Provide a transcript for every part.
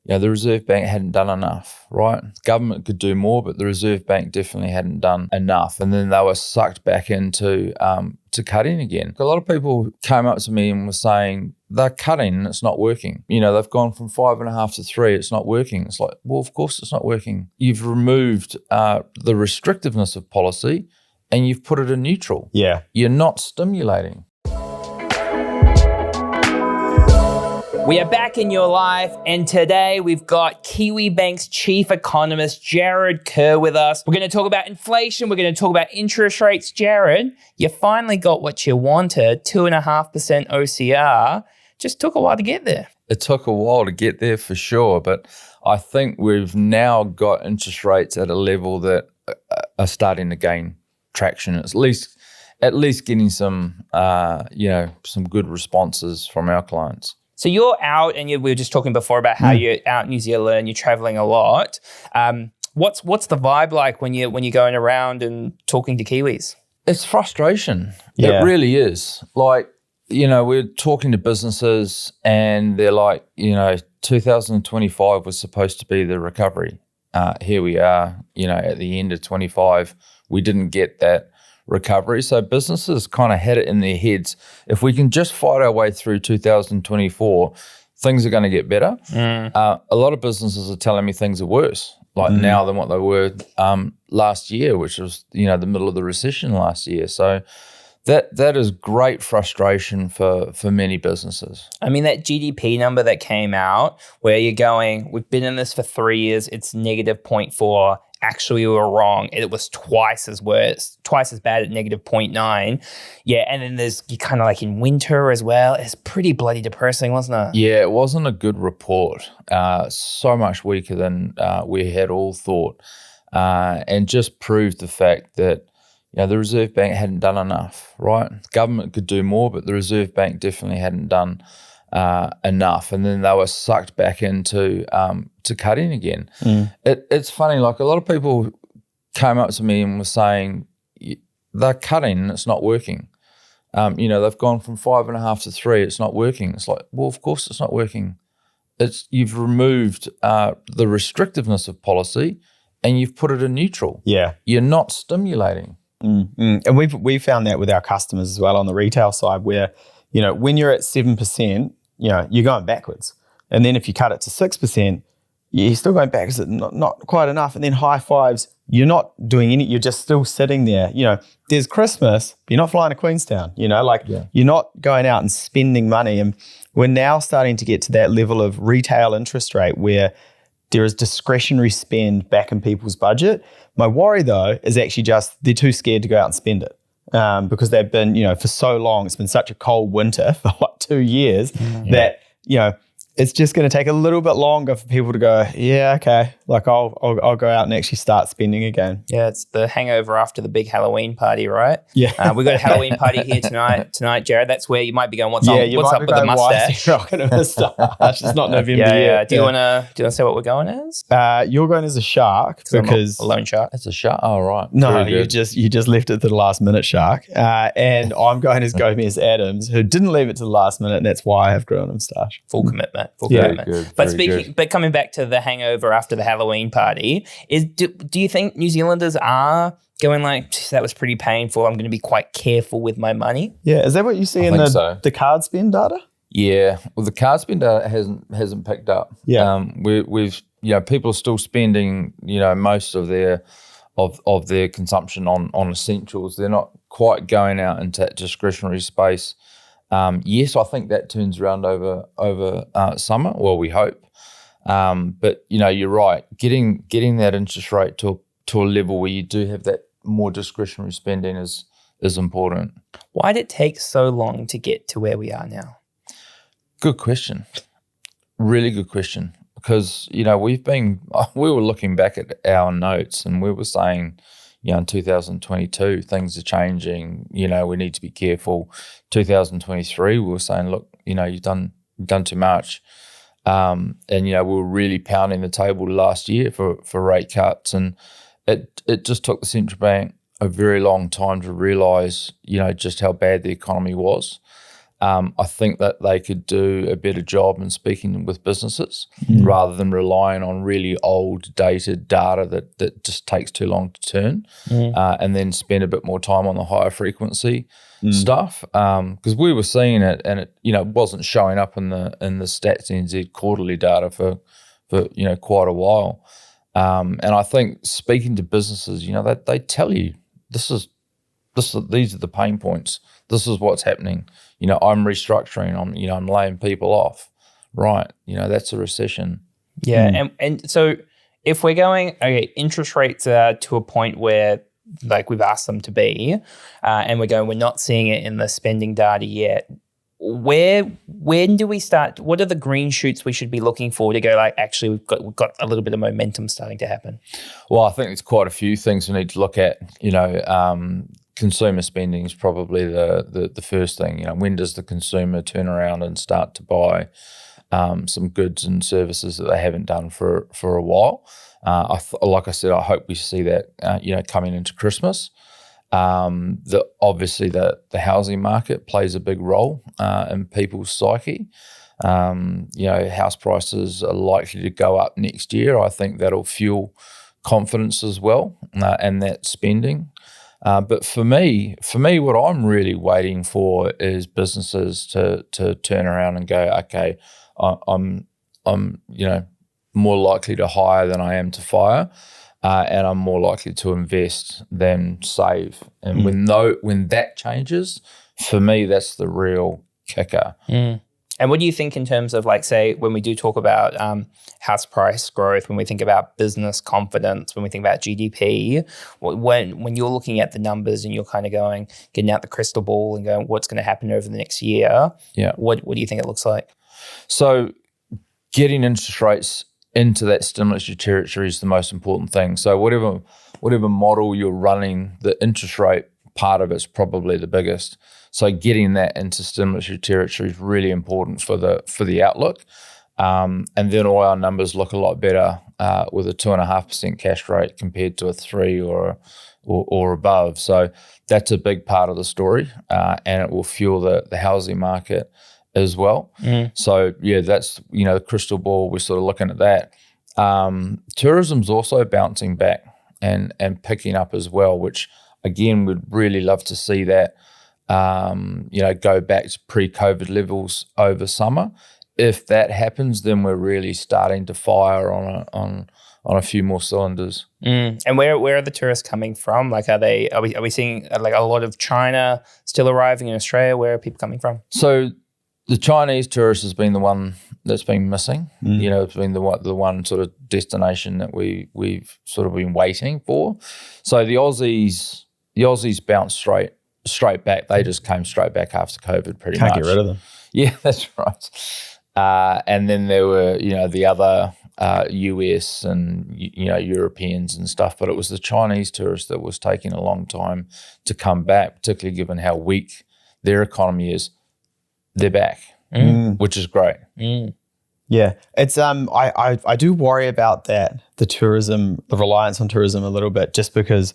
the Reserve Bank hadn't done enough, right? Government could do more, but the Reserve Bank definitely hadn't done enough. And then they were sucked back into to cutting again. A lot of people came up to me and were saying, they're cutting and it's not working. They've gone from 5.5 to 3, it's not working. It's like, well, of course it's not working. You've removed the restrictiveness of policy and you've put it in neutral. Yeah. You're not stimulating. We are back in your life, and today we've got Kiwibank's chief economist, Jarrod Kerr, with us. We're going to talk about inflation. We're going to talk about interest rates. Jarrod, you finally got what you wanted, 2.5% OCR. Just took a while to get there. It took a while to get there for sure, but I think we've now got interest rates at a level that are starting to gain traction. At least getting some, some good responses from our clients. So you're out, and we were just talking before about how you're out in New Zealand, you're traveling a lot. What's the vibe like when you're going around and talking to Kiwis? It's frustration. Yeah. It really is. Like, we're talking to businesses and they're like, 2025 was supposed to be the recovery. Here we are, at the end of 25, we didn't get that recovery. So businesses kind of had it in their heads. If we can just fight our way through 2024, things are going to get better. A lot of businesses are telling me things are worse, now than what they were last year, which was, the middle of the recession last year. So that is great frustration for many businesses. I mean, that GDP number that came out where you're going, we've been in this for 3 years, it's negative 0.4. Actually, we were wrong. It was twice as bad at negative 0.9. Yeah, and then you're kind of like in winter as well. It's pretty bloody depressing, wasn't it? Yeah, it wasn't a good report. So much weaker than we had all thought, and just proved the fact that the Reserve Bank hadn't done enough, right? Government could do more, but the Reserve Bank definitely hadn't done enough. And then they were sucked back into to cutting again. It's funny, like a lot of people came up to me and were saying, they're cutting and it's not working. They've gone from 5.5 to 3, it's not working. It's like, well, of course it's not working. You've removed the restrictiveness of policy and you've put it in neutral. Yeah. You're not stimulating. And we've found that with our customers as well on the retail side where, when you're at 7%, you're going backwards. And then if you cut it to 6%, you're still going backwards, not quite enough. And then high fives, you're not doing you're just still sitting there. There's Christmas, but you're not flying to Queenstown, you're not going out and spending money. And we're now starting to get to that level of retail interest rate where there is discretionary spend back in people's budget. My worry, though, is actually just they're too scared to go out and spend it because they've been, for so long, it's been such a cold winter for 2 years that, it's just going to take a little bit longer for people to go, yeah, okay, like I'll go out and actually start spending again. Yeah, it's the hangover after the big Halloween party, right? Yeah. We got a Halloween party here tonight, Jarrod. That's where you might be going, what's up with the mustache? Rocking a mustache. It's not November yet. Do you want to say what we're going as? You're going as a shark because... a lone shark. It's a shark? Oh, right. No, you just left it to the last minute, shark. And I'm going as Gomez Adams, who didn't leave it to the last minute, and that's why I have grown a moustache. Full commitment. Good, but coming back to the hangover after the Halloween party, do you think New Zealanders are going like, that was pretty painful, I'm going to be quite careful with my money? Yeah, is that what you see in the card spend data? Yeah, well, the card spend data hasn't picked up. Yeah, we've people are still spending most of their consumption on essentials. They're not quite going out into that discretionary space. Yes, I think that turns around over summer. Well, we hope. But you're right. Getting that interest rate to a level where you do have that more discretionary spending is important. Why did it take so long to get to where we are now? Good question. Really good question. Because we were looking back at our notes and we were saying, in 2022, things are changing. We need to be careful. 2023, we were saying, look, you've done too much. And we were really pounding the table last year for rate cuts. And it just took the central bank a very long time to realise, just how bad the economy was. I think that they could do a better job in speaking with businesses rather than relying on really old, dated data that just takes too long to turn, and then spend a bit more time on the higher frequency stuff. Because we were seeing it, and it wasn't showing up in the Stats NZ quarterly data for quite a while. And I think speaking to businesses, they tell you these are the pain points. This is what's happening. I'm restructuring. I'm laying people off. Right. That's a recession. Yeah. And so if we're going, okay, interest rates are to a point where like we've asked them to be, and we're not seeing it in the spending data yet. When do we start? What are the green shoots we should be looking for to go like, actually, we've got a little bit of momentum starting to happen? Well, I think there's quite a few things we need to look at. Consumer spending is probably the first thing. When does the consumer turn around and start to buy some goods and services that they haven't done for a while? Like I said, I hope we see that coming into Christmas. Obviously the housing market plays a big role in people's psyche. House prices are likely to go up next year. I think that'll fuel confidence as well, and that spending. But for me, what I'm really waiting for is businesses to turn around and go, okay, I'm more likely to hire than I am to fire, and I'm more likely to invest than save. And when that changes, for me, that's the real kicker. And what do you think in terms of, like, say, when we do talk about house price growth, when we think about business confidence, when we think about GDP, when you're looking at the numbers and you're kind of getting out the crystal ball and going, what's going to happen over the next year? Yeah. What do you think it looks like? So getting interest rates into that stimulus territory is the most important thing. So whatever model you're running, the interest rate part of it's probably the biggest. So getting that into stimulus territory is really important for the outlook. And then all our numbers look a lot better with a 2.5% cash rate compared to a 3% or above. So that's a big part of the story, and it will fuel the housing market as well. So yeah, that's the crystal ball. We're sort of looking at that. Tourism's also bouncing back and picking up as well, which again we'd really love to see that go back to pre-COVID levels over summer. If that happens, then we're really starting to fire on a few more cylinders. And where are the tourists coming from? Like, are we seeing like a lot of China still arriving in Australia? Where are people coming from? So the Chinese tourist has been the one that's been missing. It's been the one sort of destination that we've sort of been waiting for. So the Aussies bounced straight back. They just came straight back after COVID pretty much. Can't get rid of them. Yeah, that's right. And then there were, the other US and, Europeans and stuff, but it was the Chinese tourists that was taking a long time to come back, particularly given how weak their economy is. They're back, which is great. Yeah, it's I do worry about that, the reliance on tourism a little bit, just because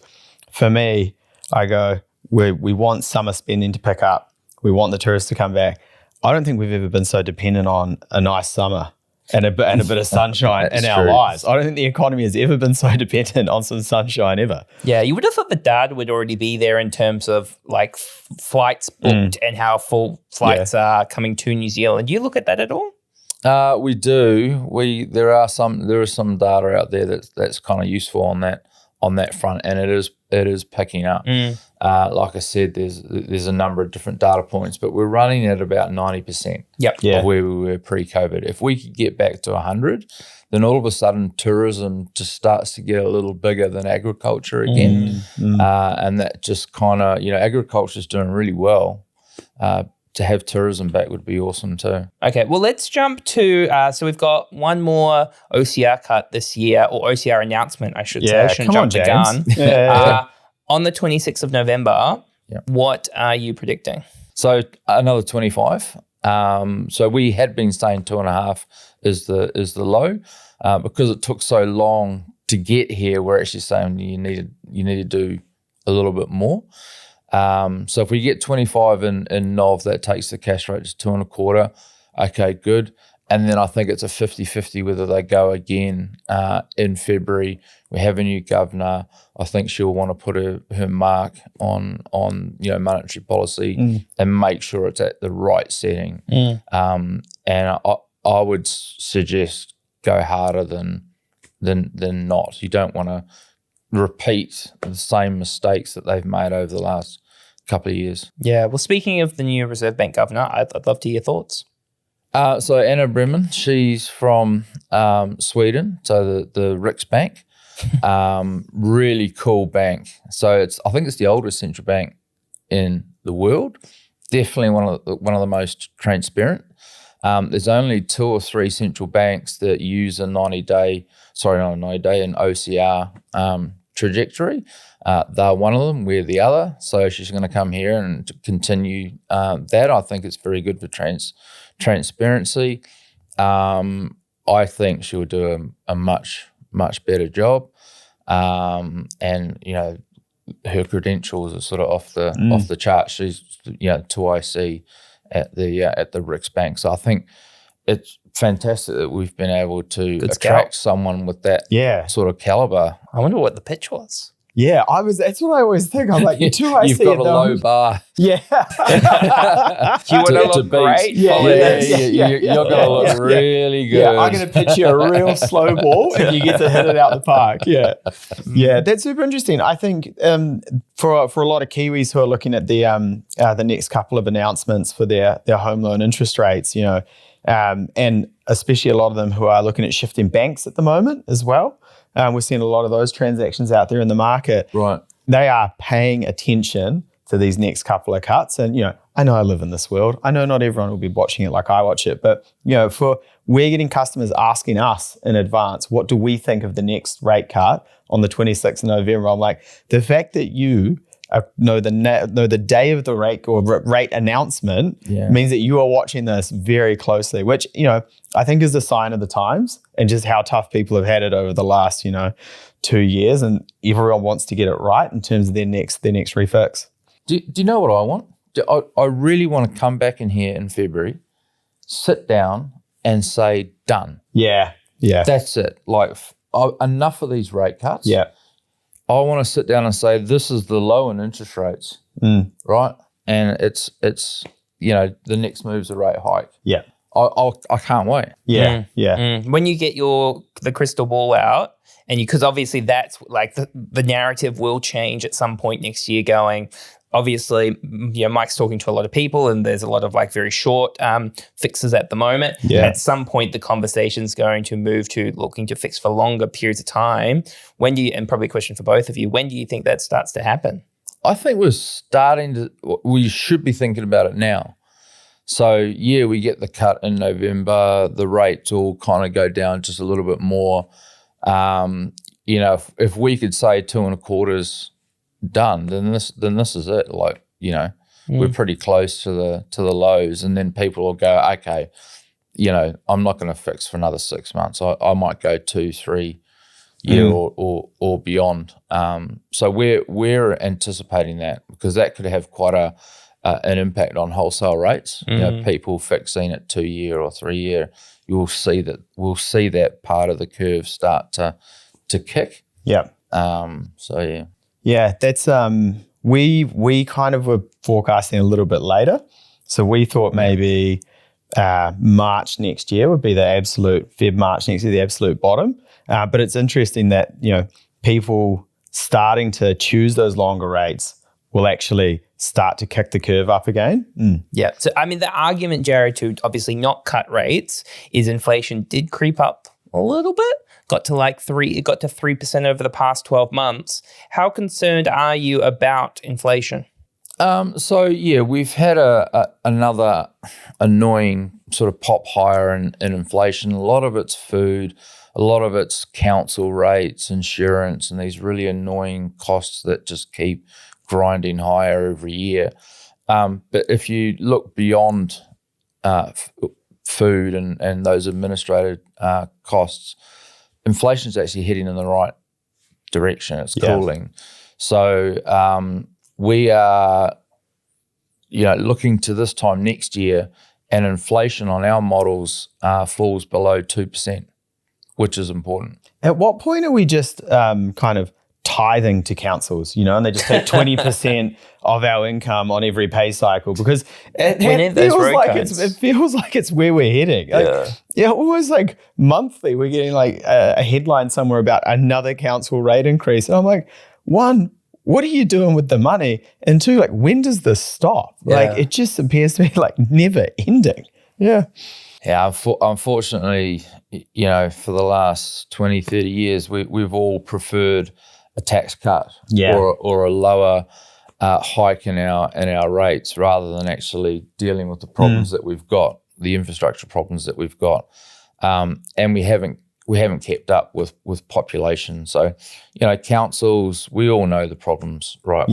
for me, I go, we want summer spending to pick up. We want the tourists to come back. I don't think we've ever been so dependent on a nice summer and a bit of sunshine in our lives. I don't think the economy has ever been so dependent on some sunshine ever. Yeah, you would have thought the data would already be there in terms of like flights booked and how full flights are coming to New Zealand. Do you look at that at all? We do. There is some data out there that's kind of useful on that front, and it is picking up. Like I said, there's a number of different data points, but we're running at about 90% of where we were pre-COVID. If we could get back to 100, then all of a sudden tourism just starts to get a little bigger than agriculture again. And that just kind of, agriculture is doing really well. To have tourism back would be awesome too. Okay, well, let's jump to, so we've got one more OCR cut this year, or OCR announcement, I should say. I shouldn't jump the gun. On the 26th of November, what are you predicting? So another 25. So we had been saying 2.5 is the low. Because it took so long to get here, we're actually saying you need to do a little bit more. So if we get 25 in NOV, that takes the cash rate to 2.25. Okay, good. And then I think it's a 50-50 whether they go again in February. We have a new governor. I think she'll want to put her mark on monetary policy and make sure it's at the right setting. And I would suggest go harder than not. You don't want to repeat the same mistakes that they've made over the last couple of years. Yeah. Well, speaking of the new Reserve Bank governor, I'd love to hear your thoughts. So Anna Bremen, she's from Sweden, so the Riksbank, really cool bank. So I think it's the oldest central bank in the world. Definitely one of the most transparent. There's only 2 or 3 central banks that use an OCR trajectory. They're one of them, we're the other. So she's going to come here and continue that. I think it's very good for transparency. I think she'll do a much better job, and her credentials are sort of off the chart. She's 2IC at the Riksbank, so I think it's fantastic that we've been able to attract someone with that sort of caliber. I wonder what the pitch was. Yeah, that's what I always think. I'm like, you've got a low bar. Yeah. You want to look great? You're going to look really good. Yeah, I'm going to pitch you a real slow ball and you get to hit it out the park. Yeah. Yeah, that's super interesting. I think for a lot of Kiwis who are looking at the next couple of announcements for their home loan interest rates, and especially a lot of them who are looking at shifting banks at the moment as well. We're seeing a lot of those transactions out there in the market. Right. They are paying attention to these next couple of cuts. And, I know I live in this world. I know not everyone will be watching it like I watch it. But, we're getting customers asking us in advance, what do we think of the next rate cut on the 26th of November? I'm like, the fact that you know the day of the rate or rate announcement means that you are watching this very closely, which, I think is a sign of the times and just how tough people have had it over the last, 2 years, and everyone wants to get it right in terms of their next refix. Do you know what I want? I really want to come back in here in February, sit down and say, done. Yeah. That's it. Like, enough of these rate cuts. Yeah. I want to sit down and say, this is the low in interest rates, right? And it's the next move's a rate hike. Yeah. I can't wait. Yeah. Yeah. When you get the crystal ball out, and because obviously that's like the narrative will change at some point next year going, obviously, Mike's talking to a lot of people and there's a lot of like very short fixes at the moment. Yeah. At some point, the conversation's going to move to looking to fix for longer periods of time. And probably a question for both of you, when do you think that starts to happen? I think we should be thinking about it now. So, we get the cut in November, the rates will kind of go down just a little bit more. If we could say 2.25's done, then this is it. Like, we're pretty close to the lows, and then people will go, okay, I'm not going to fix for another 6 months. I might go 2-3 year or beyond. So we're anticipating that, because that could have quite an impact on wholesale rates. People fixing at 2 year or 3 year, we'll see that part of the curve start to kick. Yeah. Yeah, that's we kind of were forecasting a little bit later. So we thought maybe March next year would be the absolute March next year, the absolute bottom. But it's interesting that, people starting to choose those longer rates will actually start to kick the curve up again. Yeah. So, the argument, Jarrod, to obviously not cut rates is inflation did creep up a little bit. Got to 3% over the past 12 months. How concerned are you about inflation? We've had another annoying sort of pop higher in inflation. A lot of it's food, a lot of it's council rates, insurance, and these really annoying costs that just keep grinding higher every year. But if you look beyond food and those administrative costs, inflation is actually heading in the right direction. It's cooling. So we are, looking to this time next year, and inflation on our models falls below 2%, which is important. At what point are we just kind of tithing to councils, and they just take 20% of our income on every pay cycle? Because it feels like it's where we're heading. Almost like monthly we're getting like a headline somewhere about another council rate increase. And I'm like, one, what are you doing with the money? And two, like, when does this stop? Like, it just appears to be like never ending. Yeah. Yeah, unfortunately, for the last 20, 30 years, we've all preferred a tax cut or a lower hike in our rates rather than actually dealing with the problems that we've got, the infrastructure problems that we've got, and we haven't kept up with population. So, councils, we all know the problems, right?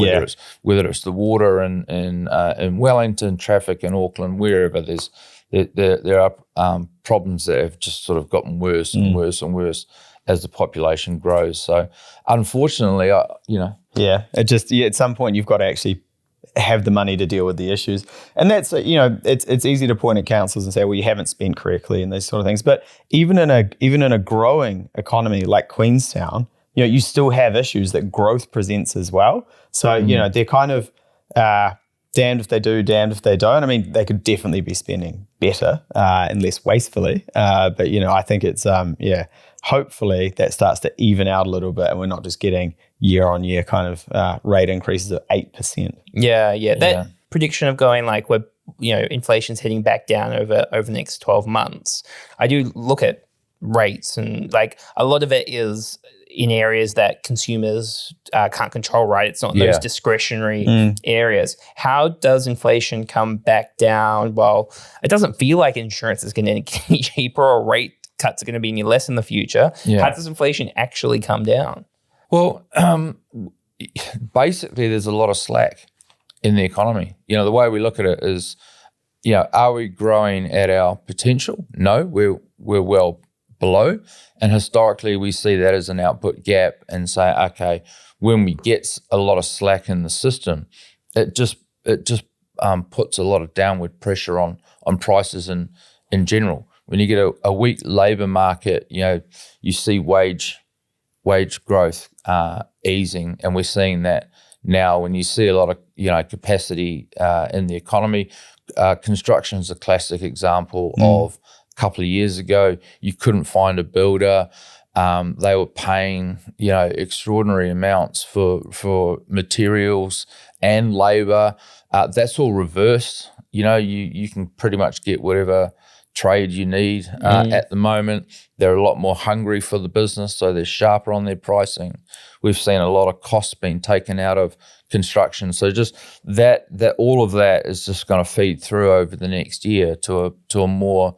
Whether it's the water in Wellington, traffic in Auckland, wherever there are problems that have just sort of gotten worse and worse and worse as the population grows. So unfortunately, at some point you've got to actually have the money to deal with the issues. And that's, it's easy to point at councils and say, well, you haven't spent correctly and these sort of things. But even in a growing economy like Queenstown, you still have issues that growth presents as well. So, they're kind of damned if they do, damned if they don't. I mean, they could definitely be spending better and less wastefully. But, I think it's, hopefully that starts to even out a little bit and we're not just getting year on year kind of rate increases of 8%. That prediction of going like we're, inflation's heading back down over the next 12 months. I do look at rates and like a lot of it is in areas that consumers can't control, right? It's not those discretionary areas. How does inflation come back down? Well, it doesn't feel like insurance is going to get any cheaper or rate cuts are going to be any less in the future. How does inflation actually come down? Well, basically there's a lot of slack in the economy. The way we look at it is, are we growing at our potential? No, we're well below. And historically, we see that as an output gap and say, okay, when we get a lot of slack in the system, it just puts a lot of downward pressure on prices in general. When you get a weak labour market, you see wage growth easing, and we're seeing that now. When you see a lot of capacity in the economy, construction is a classic example of. Couple of years ago, you couldn't find a builder. They were paying, extraordinary amounts for materials and labor. That's all reversed. You can pretty much get whatever trade you need at the moment. They're a lot more hungry for the business, so they're sharper on their pricing. We've seen a lot of costs being taken out of construction. So just that all of that is just going to feed through over the next year to a more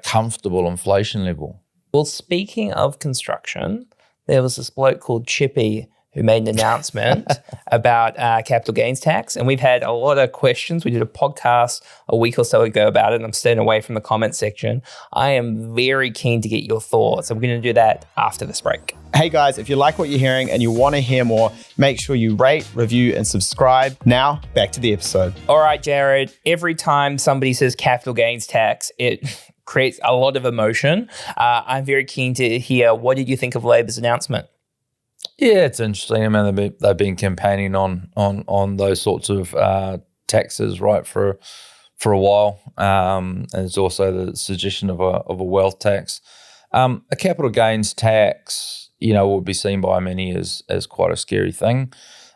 comfortable inflation level. Well, speaking of construction, there was this bloke called Chippy who made an announcement about capital gains tax. And we've had a lot of questions. We did a podcast a week or so ago about it, and I'm staying away from the comment section. I am very keen to get your thoughts. I'm going to do that after this break. Hey guys, if you like what you're hearing and you want to hear more, make sure you rate, review, and subscribe. Now, back to the episode. All right, Jarrod, every time somebody says capital gains tax, it creates a lot of emotion. I'm very keen to hear, what did you think of Labor's announcement? Yeah, it's interesting. I mean, they've been campaigning on those sorts of taxes, right, for a while. And there's also the suggestion of a wealth tax. A capital gains tax, will be seen by many as quite a scary thing.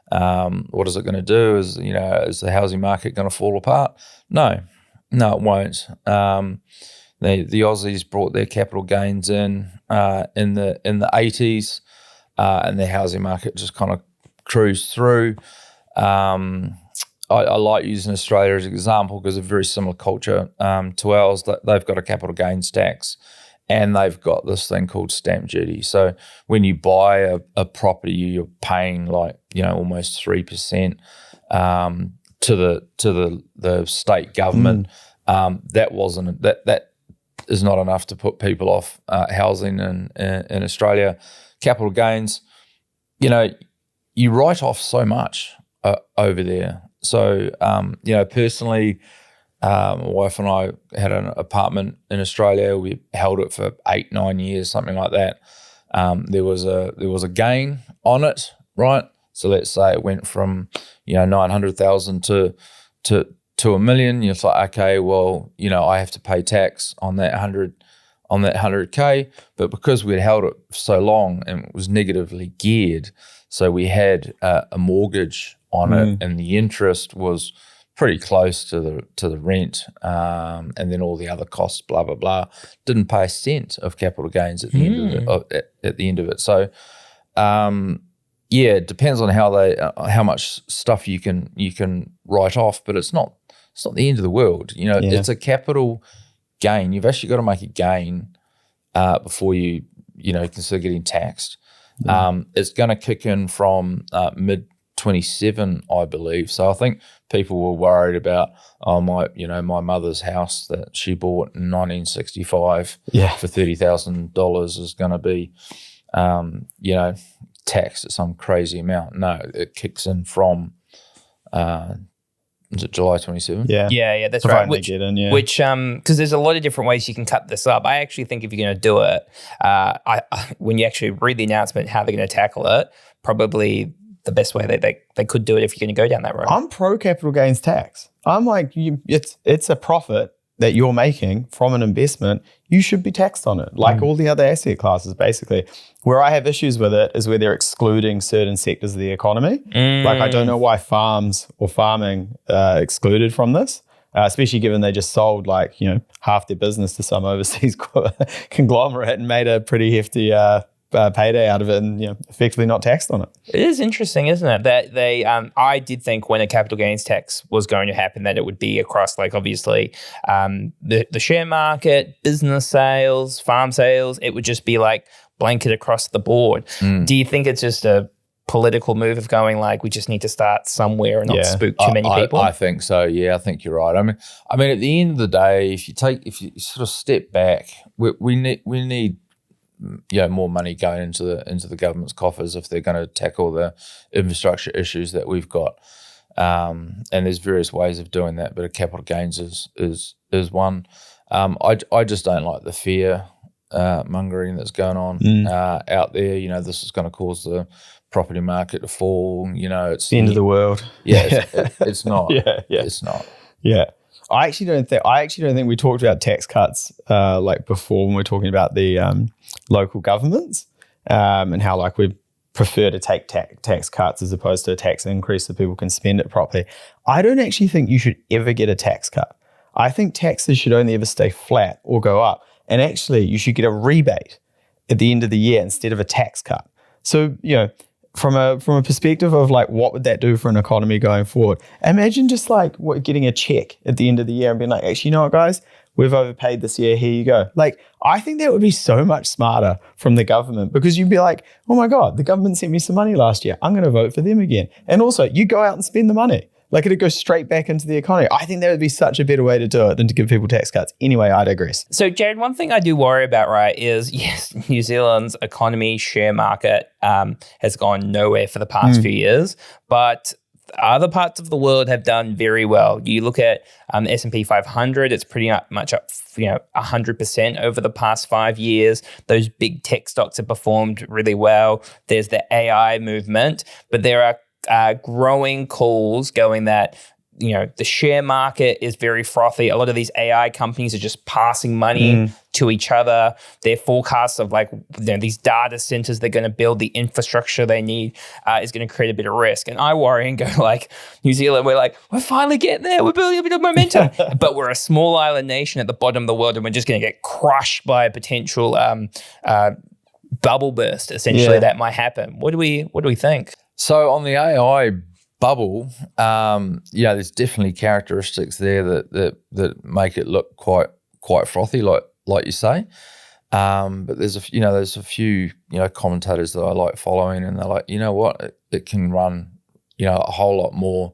What is it going to do? Is the housing market going to fall apart? No, it won't. The Aussies brought their capital gains in the 80s. And the housing market just kind of cruised through. I like using Australia as an example because it's a very similar culture to ours. They've got a capital gains tax and they've got this thing called stamp duty. So when you buy a property, you're paying almost 3% to the state government. That is not enough to put people off housing in Australia. Capital gains, you write off so much over there. So, personally, my wife and I had an apartment in Australia. We held it for 8-9 years, something like that. There was a gain on it, right? So let's say it went from 900,000 to $1 million. It's like, okay, well, I have to pay tax on that 100K, but because we'd held it so long and it was negatively geared, so we had a mortgage on it, and the interest was pretty close to the rent, and then all the other costs, blah blah blah. Didn't pay a cent of capital gains at the end of it. At the end of it, so it depends on how much stuff you can write off, but it's not the end of the world. It's a capital gain. You've actually got to make a gain before you consider getting taxed. It's going to kick in from mid 27, I believe. So I think people were worried about my mother's house that she bought in 1965 for $30,000 is going to be taxed at some crazy amount. No, it kicks in from is it July 27? Yeah, that's right. Which, because there's a lot of different ways you can cut this up. I actually think if you're going to do it, when you actually read the announcement, how they're going to tackle it, probably the best way they could do it if you're going to go down that road. I'm pro capital gains tax. I'm like, it's a profit that you're making from an investment. You should be taxed on it, like all the other asset classes, basically. Where I have issues with it is where they're excluding certain sectors of the economy. Like, I don't know why farms or farming excluded from this, especially given they just sold half their business to some overseas conglomerate and made a pretty hefty payday out of it, and effectively not taxed on it. It is interesting, isn't it? That they, I did think when a capital gains tax was going to happen that it would be across, obviously, the share market, business sales, farm sales. It would just be blanket across the board. Do you think it's just a political move of going we just need to start somewhere and not spook too many people? I think so. Yeah, I think you're right. I mean, at the end of the day, if you sort of step back, we need more money going into the government's coffers if they're going to tackle the infrastructure issues that we've got. And there's various ways of doing that, but a capital gains is one. I just don't like the fear mongering that's going on out there. This is going to cause the property market to fall. It's the end of the world. Yeah, it's not. It's not. Yeah. I actually don't think we talked about tax cuts before when we're talking about the local governments and how we prefer to take tax cuts as opposed to a tax increase so people can spend it properly. I don't actually think you should ever get a tax cut. I think taxes should only ever stay flat or go up. And actually, you should get a rebate at the end of the year instead of a tax cut. So, from a perspective of what would that do for an economy going forward? Imagine just getting a check at the end of the year and being actually, you know what, guys, we've overpaid this year. Here you go. I think that would be so much smarter from the government, because you'd be oh my God, the government sent me some money last year. I'm going to vote for them again. And also, you go out and spend the money. It'd go straight back into the economy. I think that would be such a better way to do it than to give people tax cuts. Anyway, I digress. So, Jarrod, one thing I do worry about, right, is yes, New Zealand's economy, share market has gone nowhere for the past few years, but other parts of the world have done very well. You look at the S&P 500, it's pretty much up 100% over the past 5 years. Those big tech stocks have performed really well. There's the AI movement, but there are growing calls going that the share market is very frothy. A lot of these AI companies are just passing money to each other. Their forecasts of these data centers they're going to build, the infrastructure they need is going to create a bit of risk. And I worry and go New Zealand, we're finally getting there. We're building a bit of momentum, but we're a small island nation at the bottom of the world, and we're just going to get crushed by a potential bubble burst. Essentially, that might happen. What do we think? So on the AI bubble, there's definitely characteristics there that make it look quite frothy, like you say. But there's a few commentators that I like following, and they're you know what, it can run a whole lot more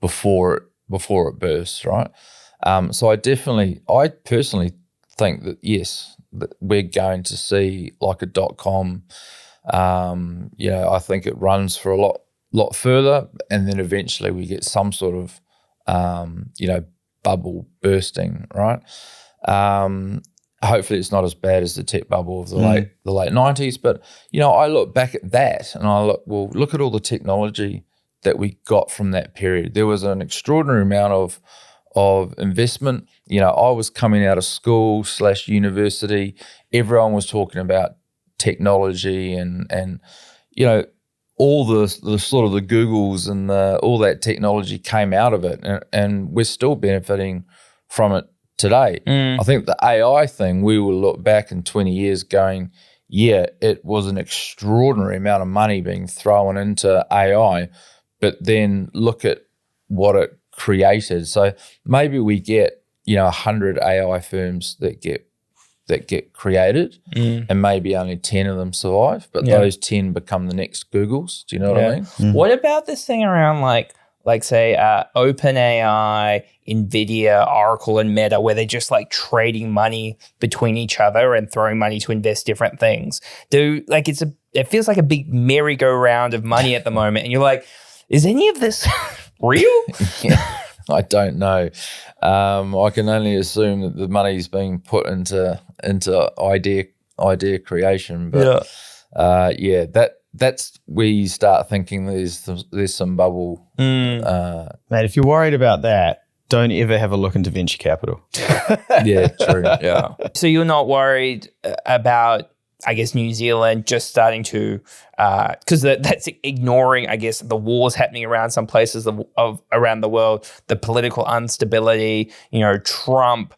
before it bursts, right? So I personally think that yes, that we're going to see a .com. I think it runs for a lot further, and then eventually we get some sort of bubble bursting, right? Hopefully it's not as bad as the tech bubble of the late 90s, but I look back at that and I look at all the technology that we got from that period. There was an extraordinary amount of investment. I was coming out of school / university. Everyone was talking about technology and all the sort of the Googles and all that technology came out of it, and we're still benefiting from it today. I think the AI thing, we will look back in 20 years going, yeah, it was an extraordinary amount of money being thrown into AI, but then look at what it created. So maybe we get 100 AI firms that get created, and maybe only 10 of them survive, but those 10 become the next Googles. Do you know what I mean? What about this thing around like say OpenAI, Nvidia, Oracle, and Meta, where they're just like trading money between each other and throwing money to invest different things? It feels like a big merry-go-round of money at the moment, and you're like, is any of this real? I don't know. I can only assume that the money's being put into idea creation, but that's where you start thinking there's some bubble. Mate, if you're worried about that, don't ever have a look into venture capital. Yeah, true. Yeah. So you're not worried about, I guess, New Zealand just starting to, because that's ignoring, I guess, the wars happening around some places around the world, the political instability, Trump,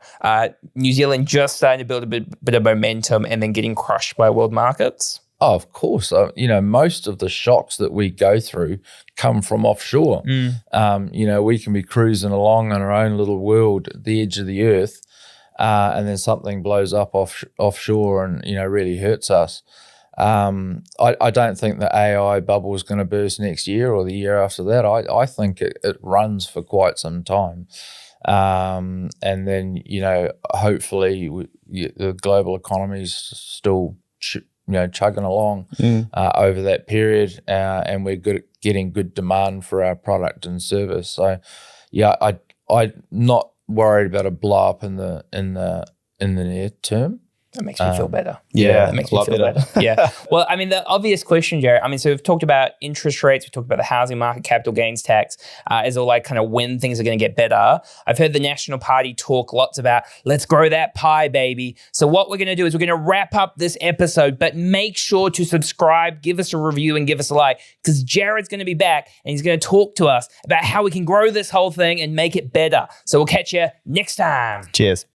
New Zealand just starting to build a bit of momentum and then getting crushed by world markets? Oh, of course. Most of the shocks that we go through come from offshore. We can be cruising along in our own little world at the edge of the earth, and then something blows up offshore and, really hurts us. I don't think the AI bubble is going to burst next year or the year after that. I think it runs for quite some time. And then, hopefully the global economy is still chugging along over that period, and we're getting good demand for our product and service. So, I'm not worried about a blow up in the near term. That makes me feel better. Yeah, that makes me feel better. Yeah. Well, I mean, the obvious question, Jarrod, so we've talked about interest rates, we've talked about the housing market, capital gains tax, as all like kind of when things are going to get better. I've heard the National Party talk lots about, let's grow that pie, baby. So what we're going to do is we're going to wrap up this episode, but make sure to subscribe, give us a review, and give us a like, because Jarrod's going to be back and he's going to talk to us about how we can grow this whole thing and make it better. So we'll catch you next time. Cheers.